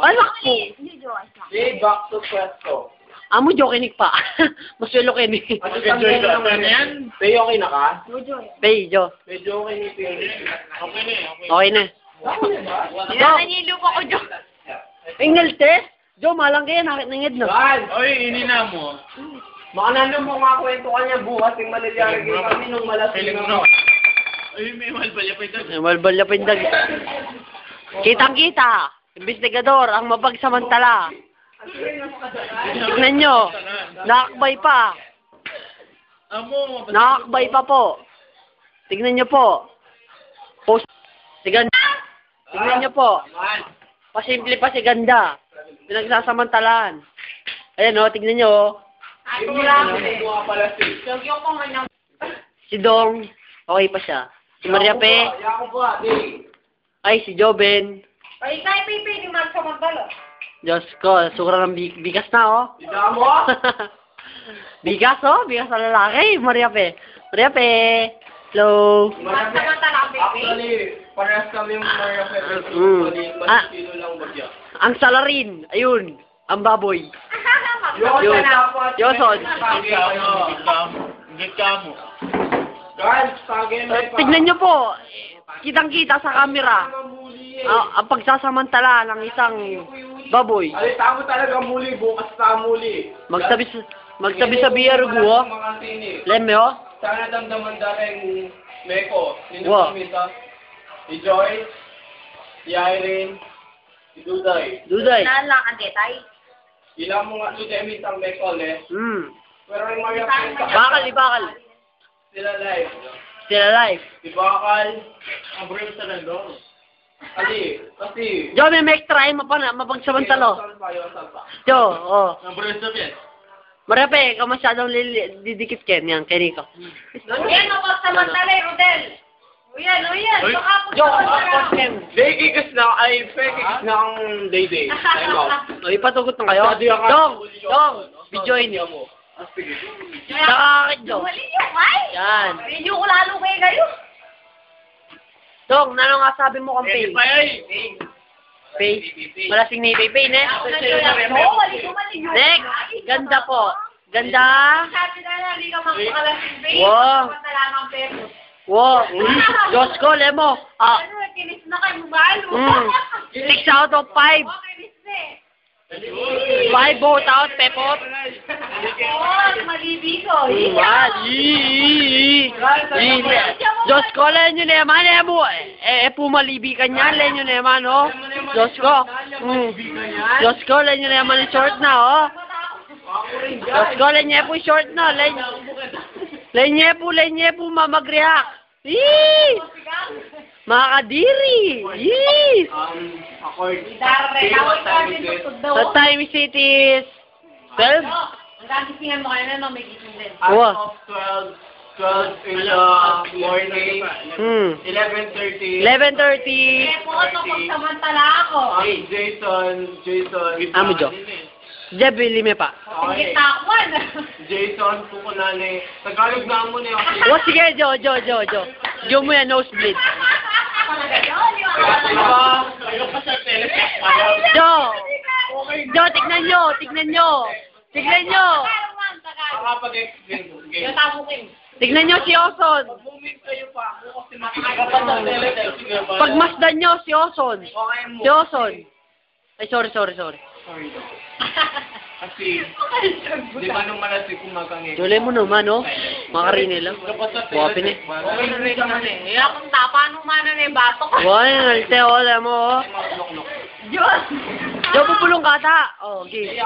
Alak po. Back to pwesto. Amo jokinig pa. Maswelo kinig. Enjoy ka na yan. Pay okay na ka? Pay, Jo. Medyo okay ni Pay. Okay na eh. Okay na. Jo. Nanilok ako, Jo. Ingel test? Jo, malang kaya nakit na. Saan? Oy, inina mo. Makanano mo nga kwento kanya bukas yung malilyari kami nung malasing na. Ay, may malbalya pa ito. Malbalya pindag. Kitang-kita. Investigador, ang mapagsamantala. Tignan nyo. Nakakbay pa. Nakakbay pa po. Tignan nyo po. Post. Tignan nyo po. Pasimple pa si ganda. Pinagsasamantalaan. Ayan o, tignan nyo o. Si Dong. Okay pa siya. Si Maria Pe. Ay, si Joben. Ay, kaya Pipi, di magsamantala. Diyos ko, sobrang ng bigas na, oh. Ika mo? Bigas, oh. Bigas na lalaki. Maria Pe. Maria Pe. Hello. Magsamantala ang Pipi. Actually, parehas kami yung Maria Pe. Kilo lang bagya. Ang salarin. Ayun. Ang baboy. Yun. Yoson. Gika mo. Guys, tagay mo. Tignan nyo po. Kitang-kita sa camera. Ang pagsasamantala ng isang baboy. Alita mo talaga muli, bukas na muli. Magsabi sa biyargo, oh. Leme, oh. Sana damdaman daring Meko. Sino Wow. kumita? Si Joy, si Irene, si Duday. Duday. Nalang ang detay. Ilang mo nga Duday mitang Meko, eh. Pero yung mga Bakal. sila live. Still alive. Si Bakal, ang brim sa nandun. Kasi, Jo, may make try mapagsamantalo. Jo, oh. ang brim sa piyes. Marepe, ikaw masyadong didikit Ken yan, kay Rico. Yan, magsamantala, Rodel. Uyan. Baka po Jo, samantala. Ken. Fake na ang day-day. Time out. O, ipatugot na kayo. Dong, videoin niyo. Nakakakit, Jo. Wali nyo, ay. Yan. Hindi ko lalo kayo. Dong, ano nga sabi mo kang Pay? Pay? Malasing ni Pay, ne? Next, ganda po. Ganda. Sabi na hindi ka magpakalasing babe. Wow. Samantala ng pero. Wow. Diyos ko, Lemo. Ano, kinis na kayo malo. 6 out of 5. Kinis na eh. 5 vote out, Pepot. Malibiso. Diyos ko, len yun naman, Lemo. Pumalibi ka niyan, len yun naman, oh. Diyos ko. Diyos ko, len yun naman yung short na, oh. Diyos ko, len niya po short na, len niya po, mamag-react. Yee! Mga kadiri! Yes! The time is it is 12? Ang gagisingin mo kayo na, may gising din. Wow. 12 in the morning, 11:30. 11:30. Eh, po, magsamantala ako. Jason. Amo, Jo. Jeb, lime pa. Sige, takwan. Jason, Pukunane. Tagalog na mo niya. O, sige, Jo. Jo mo yan, nosebleed. Jo, tignan nyo. Makapag-explain. Tignan nyo si Oson. Mag-movement kayo pa. Pagmasdan nyo si Oson. Si Oson. Ay, sorry. Kasi, di ba nung malasig kumakangin? Dole mo naman, oh. Makarine lang. Guwapin eh. Okay na rin naman eh. Kaya kung tapa nung mana na yung batok. Wala, nalte, oh. Alam mo, oh. Diyos! Jo, pupulong kata. Oh, okay.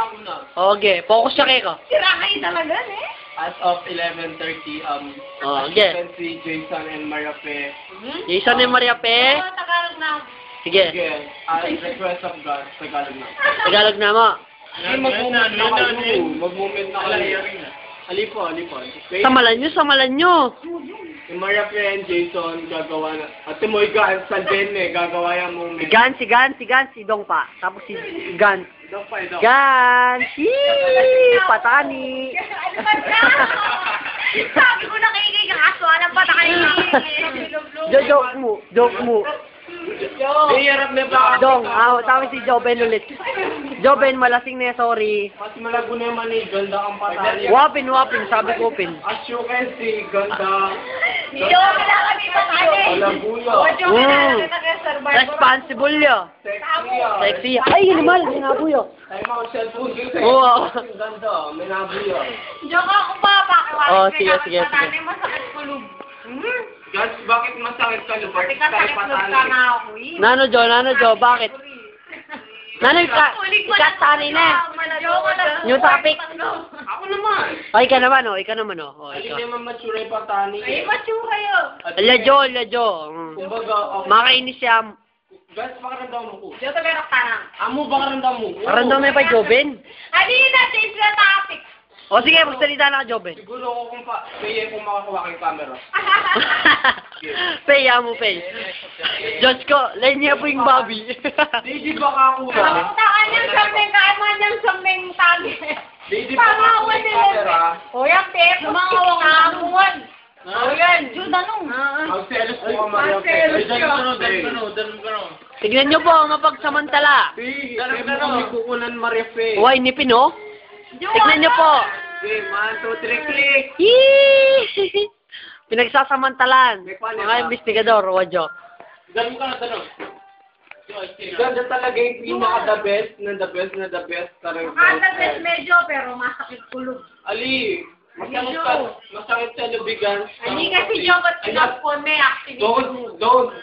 Okay, focus siya kayo. Sira kayo talaga eh. As of 11:30, Okay. si Jason and Mariape. Jason and Maria Pe. Tagalog na. Sige, Again, request of God, Tagalog na. Tagalog na mo. Mag-movement na kayo. Alipo. Samalan nyo. Si Mariape and Jason gagawa na. At mo sa Dene, gagawa yung movement. Si Gans, si Dong pa. Tapos si Gans. Dog. Gans! Yee! Patani! Sabi ko na kay kaso, alam pa na kayo. Joke mo. May harap na ba? Dong, tawag si Joben ulit. Joben, malasing na, sorry. Mas malago naman eh, ganda ang patali. Wapin, sabi ko pin. Asyo kasi, ganda. Hindi ko kailangan dito kani. Malabuyo. Responsible yo. Sexy ah. Sexy. Ay, animal, sinabuyo. Tayo mga cellphone dito. Oo. Ang ganda, may nabuyo. Joke ako pa, Oh, sige. Masakit kulog. Guys, bakit masakit ka lupa? Pati kasakit kulog ka na ako eh. Nano Jo, bakit? Nano ikatani na. New topic. Ako naman. Ay, ikaw naman, oh. Ikaw. Alin naman mature yung patani. Ay, matsura yun. Ala Jo. Kumbaga, Makainis siya. guys, baka mo ko. Diyos na meron ka na. Amo, baka mo ko. Parang daw may pa Joben. Halina, change na topic. O sige, magsalita na ka, Joben. Siguro ako kung makakuha kang camera. Pay, mo, pay. Diyos ko, lain niya po yung Bobby. Di ba kakuha? Takan niyang sambing, kaiman niyang sambing tagi. Di ba Pangawan camera? nila. O yan, Pep, lumangawang nakamuan. O yan, Jude, anong? Magselos po ka, Maria. Tignan niyo po, mapagsamantala. May kukunan, Maria Fe. Uy, nipin, oh. Tignan niyo po. Okay, 1, 2, 3, click. Yee! Pinagsasamantalan. Mga investigador, wadyo. Ganda talaga yung pinaka-the best na the best. Makasabit medyo, pero masakit kulog. Ali, masakit sa lubigan. Hindi kasi Jobot pinapon, may activity. Don't.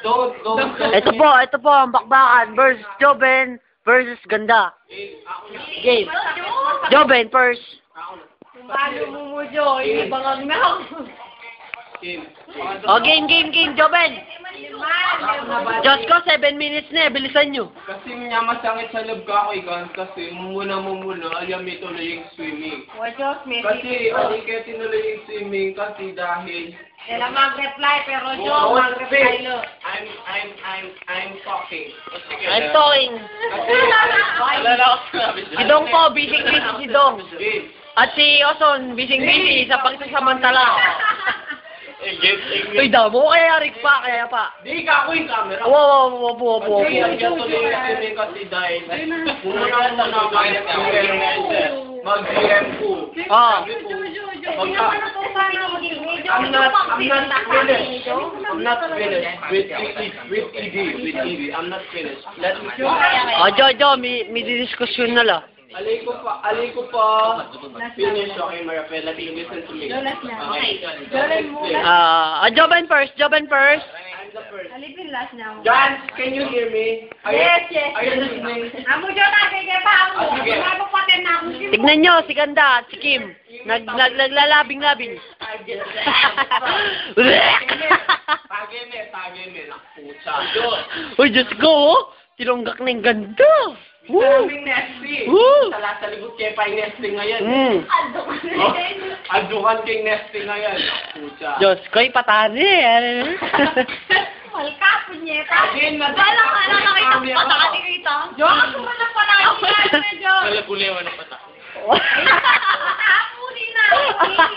Ito po, ang bakbakan versus Joben versus Ganda. Game. Joben first. Paano mo Jo, hindi bangag na ako. O, game, Joben. Diyos ko, 7 minutes na, bilisan nyo. Kasi nga masakit sa loob ka ako, Igan, kasi muna, alam may tuloy yung swimming. What Diyos, may Kasi, alin kaya tinuloy yung swimming kasi dahil... Kailan mag-reply, pero Jo, mag-reply lo. I'm talking. I'm talking. Si Dong po, busy si Dong. At si Oson, busy sa pagsasamantala. Uy, damo, kaya pa. Di ka ako yung camera. Wow. Kasi tuloy yung swimming kasi dahil muna mag-DM ko. Ah. I'm not finished with ED. I'm not finished. Let me Jo, may didiskusyon na la. Ali ko pa finish. Okay, Marapel, let me listen to me. Joben first. I'm the first. Alipin last now. John, can you hear me? Yes. Are you listening? Amo Jo, nagigay pa ako. Sige. Magpapatin na ako. Tignan nyo, si Ganda at si Kim. Naglalabing-labing. Tageme. Pucha. Uy, Diyos ko, oh. Tilonggak na yung ganda. Woo! Maraming nesting. Woo! Sa likod kayo pa yung nesting ngayon. Aldukan kay nesting ngayon. Pucha. Diyos ko, ipatari. Malka, punyeta. Again, Balang ka lang nakita ko pa nakatikita. Jo, ako mo na pa nakikita medyo. Kulewa na pata. Tapuni na. Hindi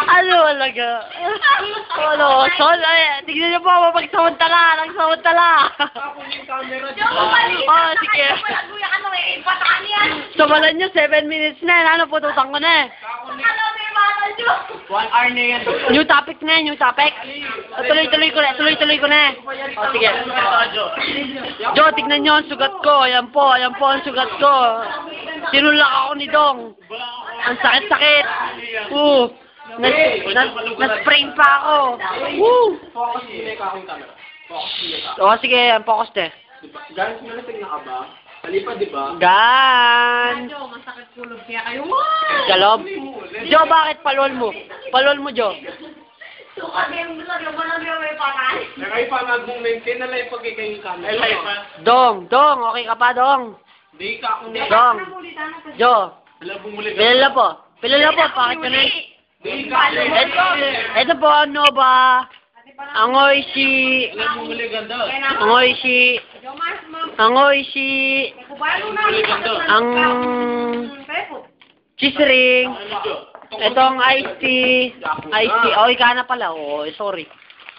Ano talaga? Sol, tignan niyo po, mapagsamantala. Ako yung camera. Jo, balik Oh, sige. Malaguya ka na eh. Pataan yan. Sumalan nyo, 7 minutes na. Ano, pututang ko na. Ano may mga Jo? 1 hour na yan. New topic. Tuloy-tuloy ko na. O, sige. Jo, tignan nyo ang sugat ko. Ayan po ang sugat ko. Tinulak ako ni Dong. Ang sakit-sakit. Na-sprain pa ako. Focus nila ka akong camera. O, sige, focus na. Guys, malating na ka ba? Kalipa, di ba? Gan. Jo, masakit kulog kaya kayo. Galob. Jo, bakit palol mo? Jo. So, kami yung may pataan. Nakay pa mag-maintain na lang pag kayo yung camera. Dong, okay ka pa, Dong? Di ka akong Dong. Jo. Pilala po, bakit ka na? Di ka Ito po, ano ba? Angoy si... Ang... Chisring. Itong iced tea. Okay ka na pala. Oh, sorry.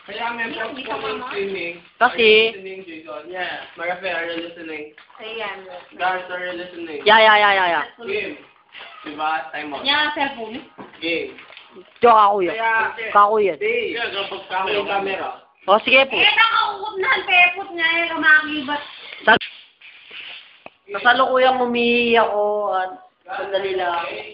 Kaya members ko ng streaming. Kasi, Listening, Jason. Yeah. Marafe, are you listening? Ayan. Guys, are you listening? ya. Game. Diba? Time out. Niya, cellphone. Game. Diyo, kakuya. Kaya, Kakuya. Dave. Kaya, kapag kamo yung camera. O, sige po. Nakauukot na ang pepot niya, kumakibat. Nasalukuyang umiiyak ako at sandali lang.